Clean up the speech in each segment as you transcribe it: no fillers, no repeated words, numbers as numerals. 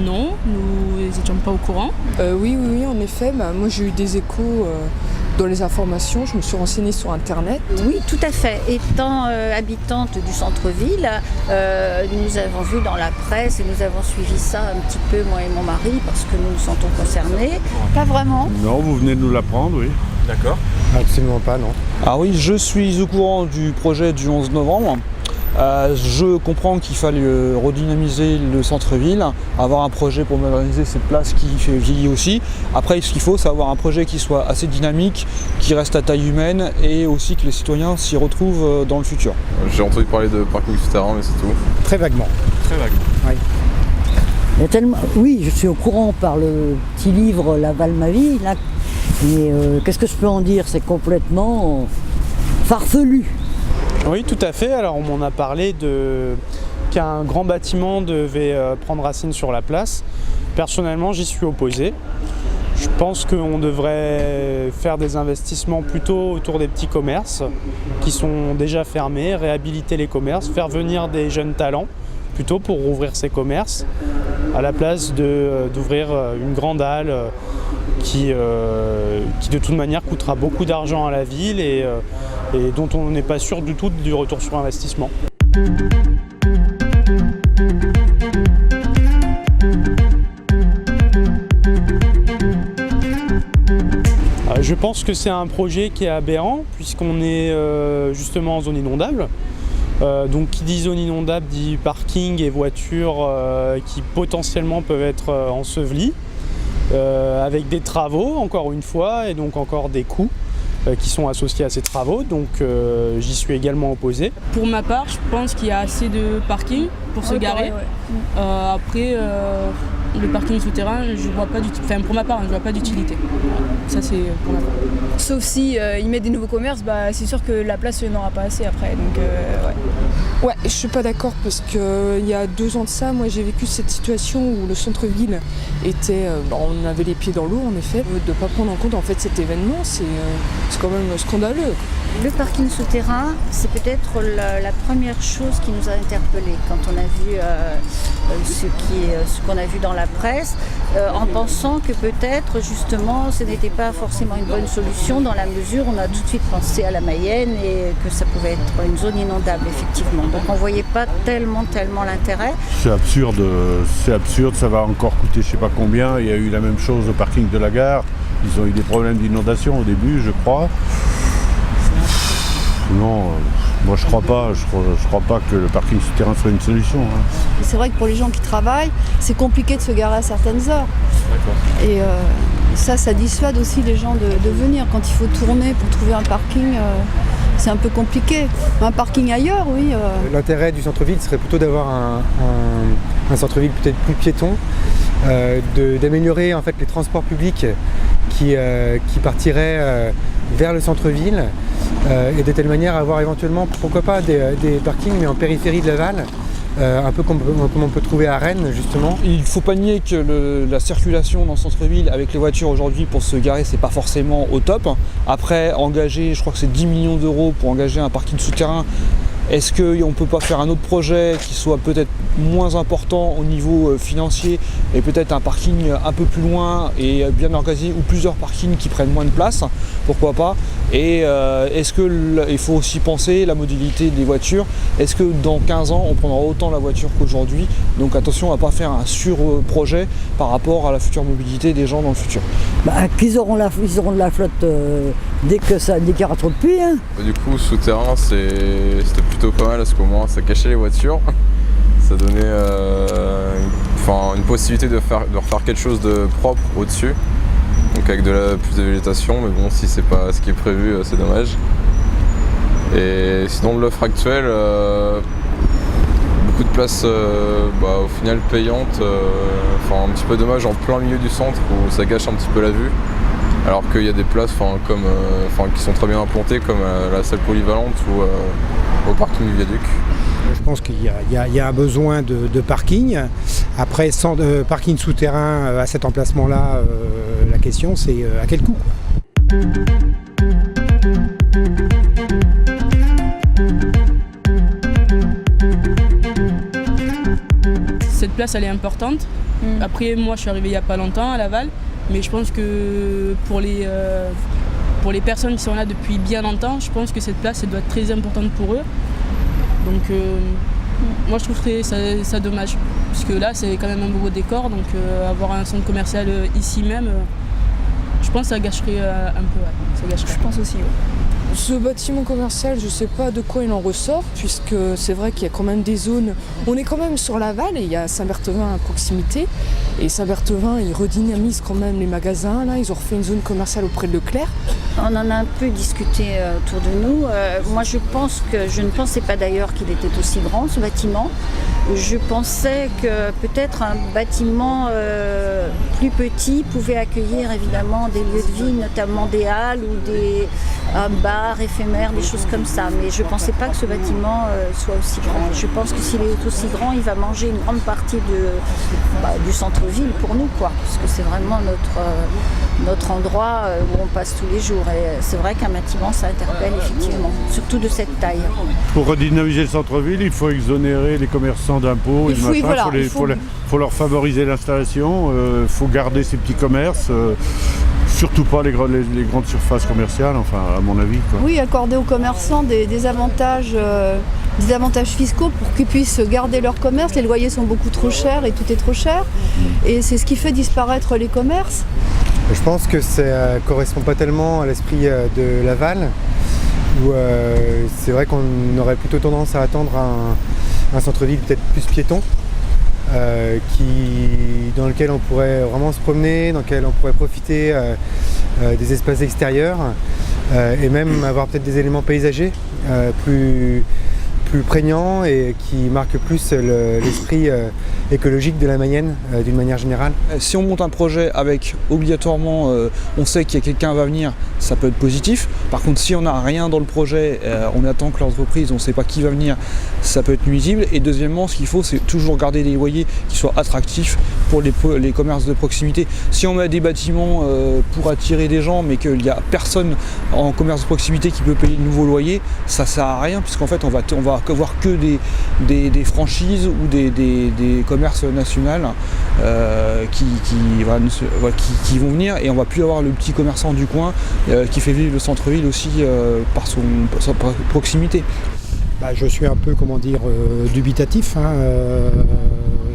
Non, nous n'étions pas au courant. Oui, en effet. Moi, j'ai eu des échos dans les informations. Je me suis renseignée sur Internet. Oui, tout à fait. Étant habitante du centre-ville, nous avons vu dans la presse et nous avons suivi ça un petit peu, moi et mon mari, parce que nous nous sentons concernés. Pas vraiment. Non, vous venez de nous l'apprendre, oui. D'accord. Absolument pas, non. Ah oui, je suis au courant du projet du 11 novembre. Je comprends qu'il fallait redynamiser le centre-ville, avoir un projet pour moderniser cette place qui fait vieillir aussi. Après, ce qu'il faut, c'est avoir un projet qui soit assez dynamique, qui reste à taille humaine et aussi que les citoyens s'y retrouvent dans le futur. J'ai entendu parler de parking souterrain, mais c'est tout. Très vaguement. Très vague. Oui. Oui, je suis au courant par le petit livre Laval ma vie, là. Mais qu'est-ce que je peux en dire? C'est complètement farfelu. Oui, tout à fait. Alors on m'en a parlé qu'un grand bâtiment devait prendre racine sur la place. Personnellement, j'y suis opposé. Je pense qu'on devrait faire des investissements plutôt autour des petits commerces qui sont déjà fermés, réhabiliter les commerces, faire venir des jeunes talents plutôt pour rouvrir ces commerces à la place d'ouvrir une grande halle qui de toute manière coûtera beaucoup d'argent à la ville et dont on n'est pas sûr du tout du retour sur investissement. Je pense que c'est un projet qui est aberrant puisqu'on est justement en zone inondable. Donc qui dit zone inondable dit parking et voitures qui potentiellement peuvent être ensevelies avec des travaux encore une fois et donc encore des coûts qui sont associés à ces travaux, donc j'y suis également opposé. Pour ma part, je pense qu'il y a assez de parking pour se garer. Ouais. Après, le parking souterrain, je vois pas d'utilité. Enfin, pour ma part, je vois pas d'utilité. Ça, c'est pour ma part. Sauf si ils mettent des nouveaux commerces, c'est sûr que la place n'aura pas assez après. Donc, ouais. Ouais, je suis pas d'accord parce qu'il y a 2 ans de ça, moi j'ai vécu cette situation où le centre-ville était, on avait les pieds dans l'eau en effet. De ne pas prendre en compte en fait cet événement, c'est quand même scandaleux. Le parking souterrain, c'est peut-être la première chose qui nous a interpellés quand on a vu ce qu'on a vu dans la presse, en pensant que peut-être justement ce n'était pas forcément une bonne solution dans la mesure où on a tout de suite pensé à la Mayenne et que ça pouvait être une zone inondable effectivement. Donc on ne voyait pas tellement l'intérêt. C'est absurde, ça va encore coûter je sais pas combien. Il y a eu la même chose au parking de la gare. Ils ont eu des problèmes d'inondation au début, je crois. Non, moi je crois pas que le parking souterrain soit une solution. C'est vrai que pour les gens qui travaillent, c'est compliqué de se garer à certaines heures. D'accord. Et ça dissuade aussi les gens de venir. Quand il faut tourner pour trouver un parking, c'est un peu compliqué. Un parking ailleurs, oui. L'intérêt du centre-ville serait plutôt d'avoir un centre-ville peut-être plus piéton, d'améliorer en fait les transports publics qui partiraient vers le centre-ville et de telle manière avoir éventuellement, pourquoi pas, des parkings mais en périphérie de Laval, un peu comme on peut trouver à Rennes justement. Il ne faut pas nier que la circulation dans le centre-ville avec les voitures aujourd'hui pour se garer, c'est pas forcément au top. Après, engager, je crois que c'est 10 millions d'euros pour engager un parking souterrain. Est-ce qu'on ne peut pas faire un autre projet qui soit peut-être moins important au niveau financier et peut-être un parking un peu plus loin et bien organisé ou plusieurs parkings qui prennent moins de place? Pourquoi pas? Et est-ce qu'il faut aussi penser la modalité des voitures? Est-ce que dans 15 ans on prendra autant la voiture qu'aujourd'hui? Donc attention à ne pas faire un sur-projet par rapport à la future mobilité des gens dans le futur. Qu'ils auront de la flotte dès qu'il y aura trop de pluie. Hein. Du coup, souterrain, c'était plutôt pas mal parce qu'au moins ça cachait les voitures. Ça donnait une possibilité de refaire quelque chose de propre au-dessus. Donc avec plus de végétation, mais bon, si c'est pas ce qui est prévu, c'est dommage. Et sinon de l'offre actuelle, beaucoup de places au final payantes, un petit peu dommage en plein milieu du centre où ça gâche un petit peu la vue. Alors qu'il y a des places qui sont très bien implantées comme la salle polyvalente ou au parking du viaduc. Je pense qu'il y a un besoin de parking. Après, sans parking souterrain à cet emplacement-là, la question c'est à quel coût, quoi. place elle est importante. Après moi je suis arrivée il n'y a pas longtemps à Laval, mais je pense que pour les personnes qui sont là depuis bien longtemps, je pense que cette place elle doit être très importante pour eux. Donc moi je trouverais ça dommage, parce que là c'est quand même un beau décor, donc avoir un centre commercial ici même, je pense que ça gâcherait un peu. Ouais, ça gâcherait. Je pense aussi. Ouais. Ce bâtiment commercial, je ne sais pas de quoi il en ressort, puisque c'est vrai qu'il y a quand même des zones. On est quand même sur Laval et il y a Saint-Berthevin à proximité. Et Saint-Berthevin, ils redynamisent quand même les magasins. Là, ils ont refait une zone commerciale auprès de Leclerc. On en a un peu discuté autour de nous. Moi, je ne pensais pas d'ailleurs qu'il était aussi grand, ce bâtiment. Je pensais que peut-être un bâtiment plus petit pouvait accueillir évidemment des lieux de vie, notamment des halles ou un bar éphémère, des choses comme ça. Mais je ne pensais pas que ce bâtiment soit aussi grand. Je pense que s'il est aussi grand, il va manger une grande partie du centre-ville pour nous, quoi, parce que c'est vraiment notre endroit où on passe tous les jours. Et c'est vrai qu'un bâtiment, ça interpelle effectivement, surtout de cette taille. Pour redynamiser le centre-ville, il faut exonérer les commerçants d'impôts. Il faut leur favoriser l'installation, il faut garder ces petits commerces. Surtout pas les grandes surfaces commerciales, enfin à mon avis. Quoi. Oui, accorder aux commerçants des avantages fiscaux pour qu'ils puissent garder leur commerce. Les loyers sont beaucoup trop chers et tout est trop cher. Et c'est ce qui fait disparaître les commerces. Je pense que ça ne correspond pas tellement à l'esprit de Laval, où c'est vrai qu'on aurait plutôt tendance à attendre un centre-ville peut-être plus piéton. Dans lequel on pourrait vraiment se promener, dans lequel on pourrait profiter des espaces extérieurs et même avoir peut-être des éléments paysagers plus prégnants et qui marquent plus l'esprit écologique de la Mayenne d'une manière générale. Si on monte un projet avec obligatoirement, on sait qu'il y a quelqu'un qui va venir, ça peut être positif. Par contre, si on n'a rien dans le projet, on attend que l'entreprise, on ne sait pas qui va venir, ça peut être nuisible. Et deuxièmement, ce qu'il faut, c'est toujours garder des loyers qui soient attractifs pour les commerces de proximité. Si on met des bâtiments pour attirer des gens, mais qu'il n'y a personne en commerce de proximité qui peut payer de nouveaux loyers, ça ne sert à rien, puisqu'en fait, on va voir que des franchises ou des commerces nationaux qui vont venir, et on va plus avoir le petit commerçant du coin qui fait vivre le centre-ville aussi par sa proximité. Je suis un peu dubitatif.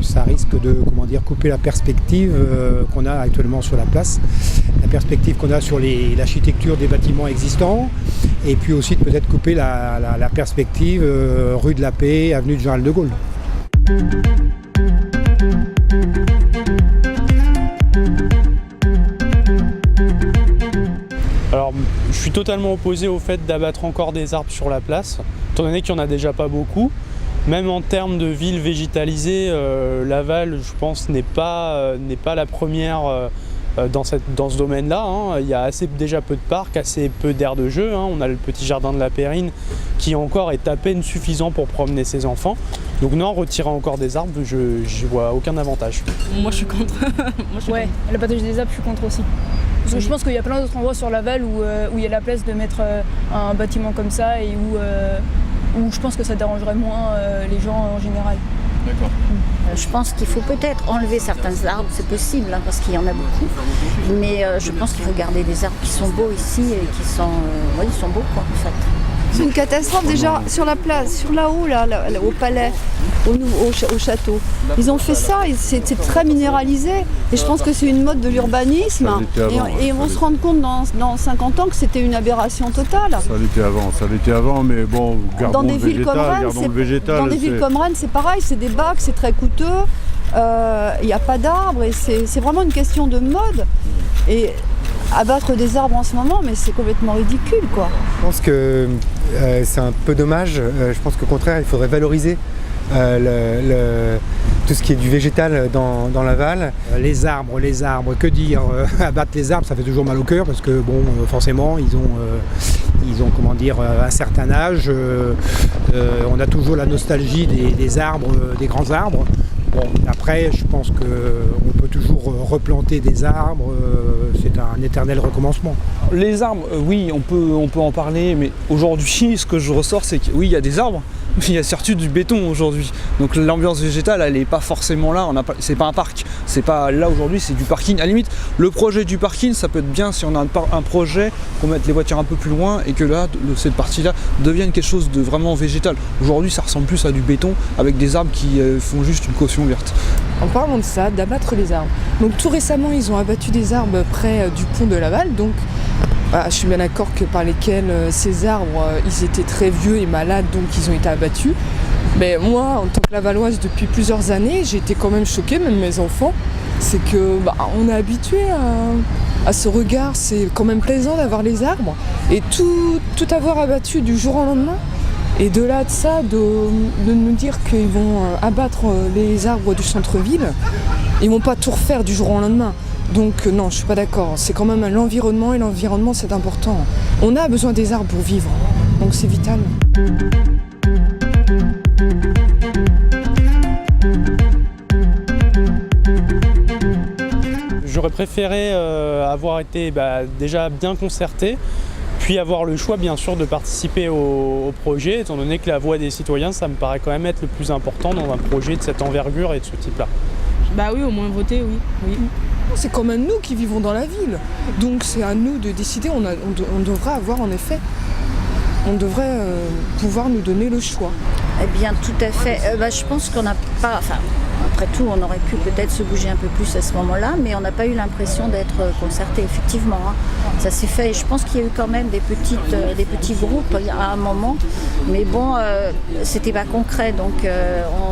Ça risque de couper la perspective qu'on a actuellement sur la place, la perspective qu'on a sur l'architecture des bâtiments existants, et puis aussi de peut-être couper la perspective rue de la Paix, avenue du Général de Gaulle. Alors, je suis totalement opposé au fait d'abattre encore des arbres sur la place, étant donné qu'il n'y en a déjà pas beaucoup. Même en termes de ville végétalisée, Laval, je pense, n'est pas la première dans ce domaine-là. Il y a déjà peu de parcs, assez peu d'aires de jeu. On a le petit jardin de la Périne qui encore est à peine suffisant pour promener ses enfants. Donc non, retirer encore des arbres, je n'y vois aucun avantage. Moi je suis contre. L'abattage des arbres, je suis contre aussi. Parce que je pense qu'il y a plein d'autres endroits sur Laval où il y a la place de mettre un bâtiment comme ça et où je pense que ça dérangerait moins les gens en général. D'accord. Je pense qu'il faut peut-être enlever certains arbres, c'est possible, parce qu'il y en a beaucoup. Mais je pense qu'il faut garder des arbres qui sont beaux ici et qui sont, ils sont beaux, quoi, en fait. C'est une catastrophe déjà sur la place, sur là-haut, là, au palais, au château. Ils ont fait ça, et c'est très minéralisé. Et je pense que c'est une mode de l'urbanisme. Et on se rend compte dans 50 ans que c'était une aberration totale. Ça l'était avant, mais bon, gardons le végétal. Dans des villes comme Rennes, c'est pareil, c'est des bacs, c'est très coûteux. Il n'y a pas d'arbres et c'est vraiment une question de mode. Et abattre des arbres en ce moment, mais c'est complètement ridicule, quoi. Je pense que c'est un peu dommage. Je pense qu'au contraire, il faudrait valoriser tout ce qui est du végétal dans Laval. Les arbres, que dire abattre les arbres, ça fait toujours mal au cœur parce que forcément, ils ont un certain âge. On a toujours la nostalgie des arbres, des grands arbres. Après, je pense qu'on peut toujours replanter des arbres, c'est un éternel recommencement. Les arbres, oui, on peut en parler, mais aujourd'hui, ce que je ressors, c'est que oui, il y a des arbres, il y a surtout du béton aujourd'hui. Donc l'ambiance végétale, elle n'est pas forcément là. C'est pas un parc. C'est pas là aujourd'hui, c'est du parking. À la limite, le projet du parking, ça peut être bien si on a un projet, qu'on mette les voitures un peu plus loin et que là, cette partie-là devienne quelque chose de vraiment végétal. Aujourd'hui, ça ressemble plus à du béton avec des arbres qui font juste une caution verte. En parlant de ça, d'abattre les arbres. Donc tout récemment, ils ont abattu des arbres près du pont de Laval. Donc je suis bien d'accord que par lesquels ces arbres, ils étaient très vieux et malades, donc ils ont été abattus. Mais moi, en tant que Lavalloise, depuis plusieurs années, j'ai été quand même choquée, même mes enfants. C'est que on est habitué à ce regard. C'est quand même plaisant d'avoir les arbres et tout avoir abattu du jour au lendemain. Et de là de ça, de nous dire qu'ils vont abattre les arbres du centre-ville, ils vont pas tout refaire du jour au lendemain. Donc non, je suis pas d'accord. C'est quand même l'environnement et l'environnement c'est important. On a besoin des arbres pour vivre, donc c'est vital. J'aurais préféré avoir été déjà bien concerté, puis avoir le choix bien sûr de participer au projet, étant donné que la voix des citoyens, ça me paraît quand même être le plus important dans un projet de cette envergure et de ce type-là. Bah oui, au moins voter, oui. C'est quand même nous qui vivons dans la ville, donc c'est à nous de décider, on devrait avoir en effet, on devrait pouvoir nous donner le choix. Eh bien tout à fait, je pense qu'on n'a pas, après tout on aurait pu peut-être se bouger un peu plus à ce moment-là, mais on n'a pas eu l'impression d'être concerté, effectivement. Ça s'est fait et je pense qu'il y a eu quand même des petits groupes à un moment, mais bon, c'était pas concret, donc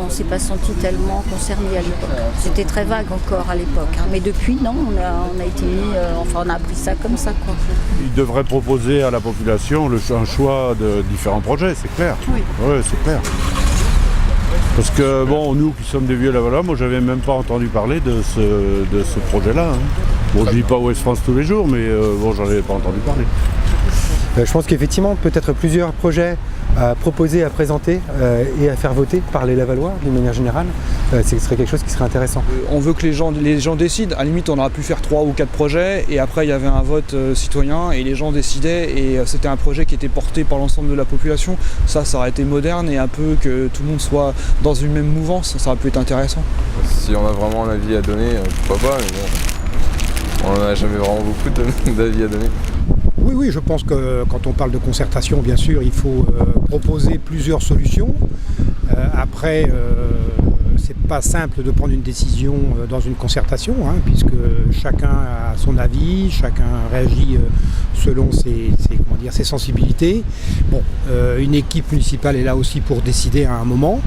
on ne s'est pas senti tellement concerné à l'époque. C'était très vague encore à l'époque, mais depuis, non, on a été mis, on a appris ça comme ça, quoi. Ils devraient proposer à la population un choix de différents projets, c'est clair. Oui. Ouais, c'est clair. Parce que nous qui sommes des vieux Lavallois, moi j'avais même pas entendu parler de ce projet-là. Bon, je dis pas Ouest France tous les jours, mais j'en avais pas entendu parler. Je pense qu'effectivement, peut-être plusieurs projets à proposer, à présenter et à faire voter par les Lavallois d'une manière générale, ce serait quelque chose qui serait intéressant. On veut que les gens décident. À la limite, on aurait pu faire 3 ou 4 projets et après il y avait un vote citoyen et les gens décidaient et c'était un projet qui était porté par l'ensemble de la population. Ça aurait été moderne et un peu que tout le monde soit dans une même mouvance, ça aurait pu être intéressant. Si on a vraiment un avis à donner, pourquoi pas, mais bon, on n'en a jamais vraiment beaucoup d'avis à donner. Oui, je pense que quand on parle de concertation, bien sûr, il faut proposer plusieurs solutions. Après, c'est pas simple de prendre une décision dans une concertation, puisque chacun a son avis, chacun réagit selon ses sensibilités. Bon, une équipe municipale est là aussi pour décider à un moment.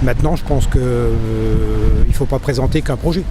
Maintenant, je pense qu'il ne faut pas présenter qu'un projet.